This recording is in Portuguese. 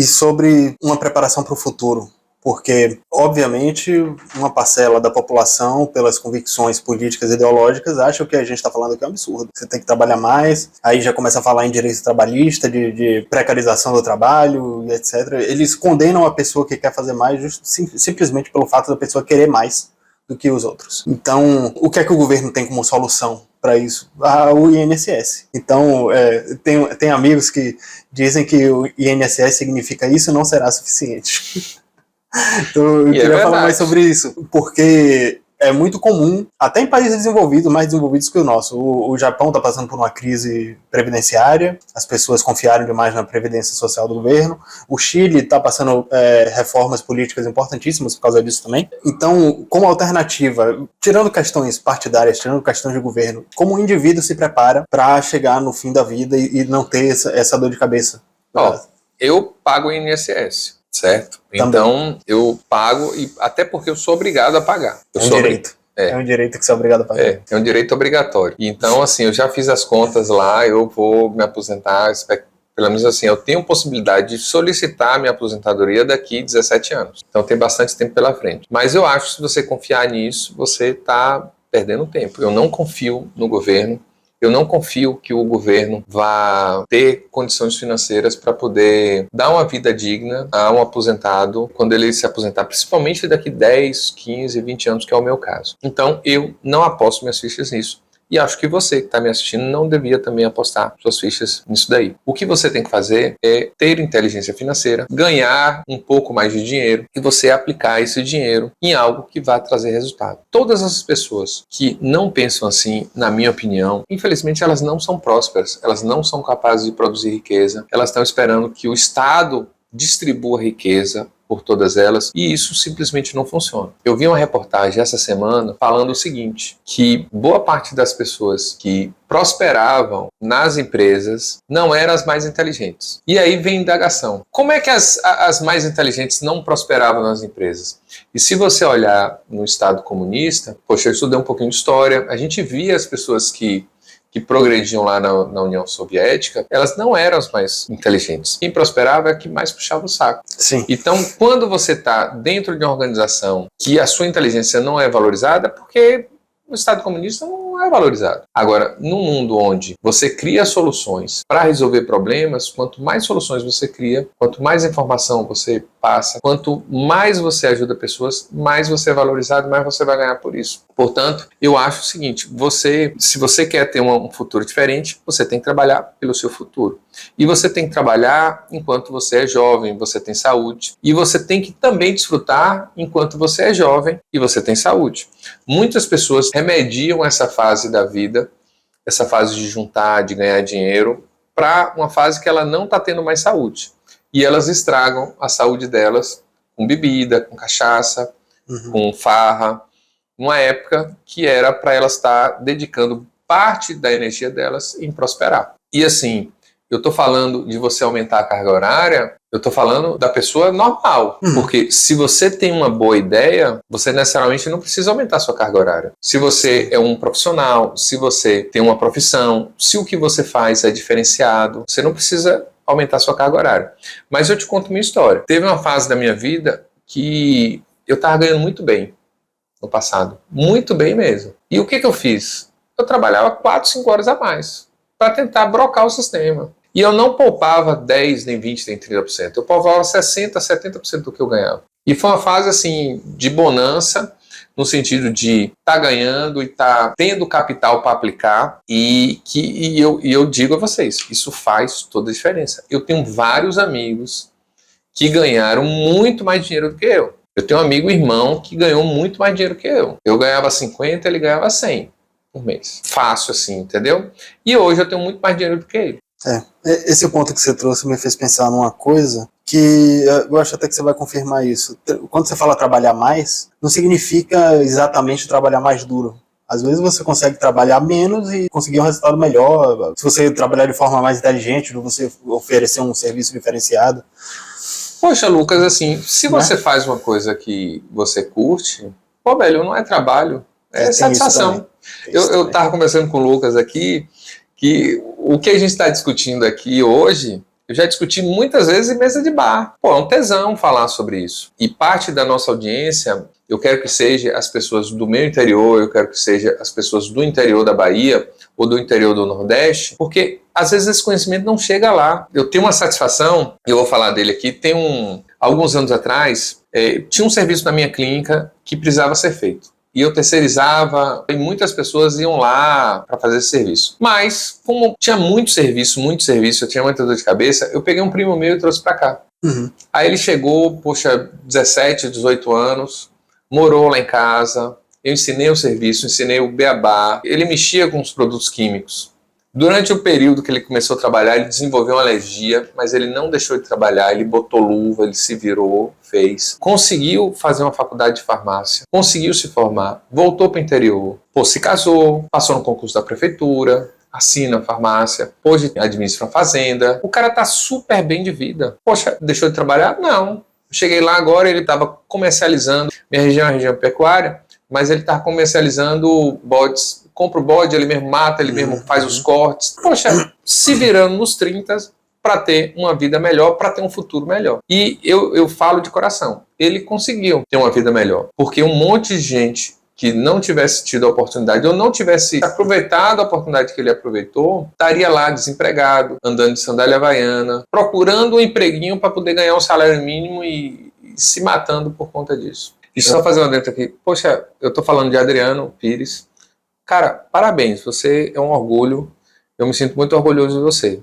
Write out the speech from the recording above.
e sobre uma preparação para o futuro. Porque, obviamente, uma parcela da população, pelas convicções políticas e ideológicas, acha que o que a gente está falando aqui é um absurdo. Você tem que trabalhar mais, aí já começa a falar em direito trabalhista, de precarização do trabalho, e etc. Eles condenam a pessoa que quer fazer mais simplesmente pelo fato da pessoa querer mais do que os outros. Então, o que é que o governo tem como solução para isso? O INSS. Então, tem amigos que dizem que o INSS significa isso não será suficiente. Então, eu queria falar mais sobre isso, porque é muito comum, até em países desenvolvidos, mais desenvolvidos que o nosso. O Japão está passando por uma crise previdenciária, as pessoas confiaram demais na previdência social do governo. O Chile está passando reformas políticas importantíssimas por causa disso também. Então, como alternativa, tirando questões partidárias, tirando questões de governo, como o indivíduo se prepara para chegar no fim da vida e não ter essa dor de cabeça? Eu pago o INSS. Certo? Também. Então, eu pago, e até porque eu sou obrigado a pagar. É um direito. É um direito que você é obrigado a pagar. É um direito obrigatório. Então, assim, eu já fiz as contas lá, eu vou me aposentar, pelo menos assim, eu tenho possibilidade de solicitar a minha aposentadoria daqui 17 anos. Então, tem bastante tempo pela frente. Mas eu acho que se você confiar nisso, você está perdendo tempo. Eu não confio no governo. Eu não confio que o governo vá ter condições financeiras para poder dar uma vida digna a um aposentado quando ele se aposentar, principalmente daqui 10, 15, 20 anos, que é o meu caso. Então, eu não aposto minhas fichas nisso. E acho que você que está me assistindo não devia também apostar suas fichas nisso daí. O que você tem que fazer é ter inteligência financeira, ganhar um pouco mais de dinheiro e você aplicar esse dinheiro em algo que vai trazer resultado. Todas as pessoas que não pensam assim, na minha opinião, infelizmente elas não são prósperas, elas não são capazes de produzir riqueza, elas estão esperando que o Estado distribua riqueza por todas elas, e isso simplesmente não funciona. Eu vi uma reportagem essa semana falando o seguinte, que boa parte das pessoas que prosperavam nas empresas não eram as mais inteligentes. E aí vem a indagação. Como é que as mais inteligentes não prosperavam nas empresas? E se você olhar no Estado comunista, poxa, eu estudei um pouquinho de história, a gente via as pessoas que progrediam lá na União Soviética, elas não eram as mais inteligentes. Quem prosperava é que mais puxava o saco. Sim. Então, quando você está dentro de uma organização que a sua inteligência não é valorizada, porque o Estado comunista não é valorizado. Agora, num mundo onde você cria soluções para resolver problemas, quanto mais soluções você cria, quanto mais informação você passa, quanto mais você ajuda pessoas, mais você é valorizado, mais você vai ganhar por isso. Portanto, eu acho o seguinte, se você quer ter um futuro diferente, você tem que trabalhar pelo seu futuro. E você tem que trabalhar enquanto você é jovem, você tem saúde. E você tem que também desfrutar enquanto você é jovem e você tem saúde. Muitas pessoas remediam essa fase da vida, essa fase de juntar, de ganhar dinheiro, para uma fase que ela não está tendo mais saúde. E elas estragam a saúde delas com bebida, com cachaça, com farra, numa época que era para elas estar dedicando parte da energia delas em prosperar. E assim, eu estou falando de você aumentar a carga horária, eu estou falando da pessoa normal. Porque se você tem uma boa ideia, você necessariamente não precisa aumentar a sua carga horária. Se você é um profissional, se você tem uma profissão, se o que você faz é diferenciado, você não precisa aumentar a sua carga horária. Mas eu te conto minha história. Teve uma fase da minha vida que eu estava ganhando muito bem no passado. Muito bem mesmo. E o que eu fiz? Eu trabalhava 4, 5 horas a mais para tentar brocar o sistema. E eu não poupava 10, nem 20, nem 30%. Eu poupava 60%, 70% do que eu ganhava. E foi uma fase assim de bonança, no sentido de estar ganhando e estar tendo capital para aplicar. E eu digo a vocês, isso faz toda a diferença. Eu tenho vários amigos que ganharam muito mais dinheiro do que eu. Eu tenho um amigo, irmão, que ganhou muito mais dinheiro que eu. Eu ganhava 50, ele ganhava 100 por mês. Fácil assim, entendeu? E hoje eu tenho muito mais dinheiro do que ele. Esse ponto que você trouxe me fez pensar numa coisa que eu acho até que você vai confirmar isso. Quando você fala trabalhar mais, não significa exatamente trabalhar mais duro. Às vezes você consegue trabalhar menos e conseguir um resultado melhor. Se você trabalhar de forma mais inteligente, você oferecer um serviço diferenciado. Poxa, Lucas, assim, se você faz uma coisa que você curte, pô, velho, não é trabalho, é satisfação. Eu estava conversando com o Lucas aqui, que o que a gente está discutindo aqui hoje, Eu já discuti muitas vezes em mesa de bar. Pô, é um tesão falar sobre isso. E parte da nossa audiência, eu quero que seja as pessoas do meu interior, eu quero que seja as pessoas do interior da Bahia ou do interior do Nordeste, porque às vezes esse conhecimento não chega lá. Eu tenho uma satisfação, e eu vou falar dele aqui, alguns anos atrás, tinha um serviço na minha clínica que precisava ser feito. E eu terceirizava, e muitas pessoas iam lá para fazer esse serviço. Mas, como tinha muito serviço, eu tinha muita dor de cabeça, eu peguei um primo meu e trouxe para cá. Aí ele chegou, 17, 18 anos, morou lá em casa, eu ensinei o serviço, ensinei o beabá, ele mexia com os produtos químicos. Durante o período que ele começou a trabalhar, ele desenvolveu uma alergia, mas ele não deixou de trabalhar, ele botou luva, ele se virou, fez. Conseguiu fazer uma faculdade de farmácia, conseguiu se formar, voltou para o interior, se casou, passou no concurso da prefeitura, assina a farmácia, hoje administra uma fazenda. O cara tá super bem de vida. Poxa, deixou de trabalhar? Não. Cheguei lá agora, ele estava comercializando, minha região é uma região pecuária, mas ele estava comercializando bodes. Compra o bode, ele mesmo mata, ele mesmo faz os cortes. Poxa, se virando nos 30 para ter uma vida melhor, para ter um futuro melhor. E eu falo de coração, ele conseguiu ter uma vida melhor. Porque um monte de gente que não tivesse tido a oportunidade ou não tivesse aproveitado a oportunidade que ele aproveitou, estaria lá desempregado, andando de sandália havaiana, procurando um empreguinho para poder ganhar um salário mínimo e se matando por conta disso. E só fazer uma dentro aqui. Poxa, eu estou falando de Adriano Pires. Cara, parabéns, você é um orgulho, eu me sinto muito orgulhoso de você.